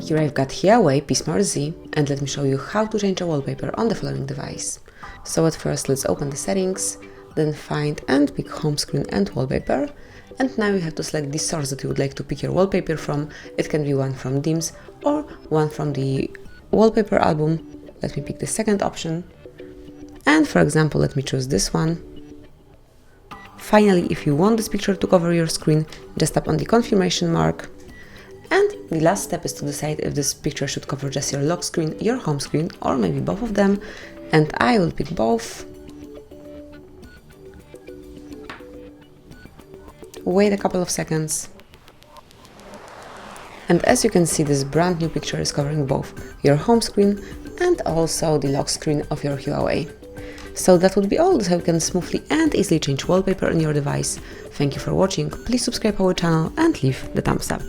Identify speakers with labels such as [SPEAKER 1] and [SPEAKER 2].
[SPEAKER 1] Here I've got HUAWEI P Smart Z, and let me show you how to change a wallpaper on the following device. So at first let's open the settings, then find and pick home screen and wallpaper, and now you have to select the source that you would like to pick your wallpaper from. It can be one from themes or one from the wallpaper album. Let me pick the second option, and for example let me choose this one. Finally, if you want this picture to cover your screen, just tap on the confirmation mark. And the last step is to decide if this picture should cover just your lock screen, your home screen, or maybe both of them. And I will pick both. Wait a couple of seconds. And as you can see, this brand new picture is covering both your home screen and also the lock screen of your HUAWEI. So that would be all. That's how you can smoothly and easily change wallpaper on your device. Thank you for watching. Please subscribe our channel and leave the thumbs up.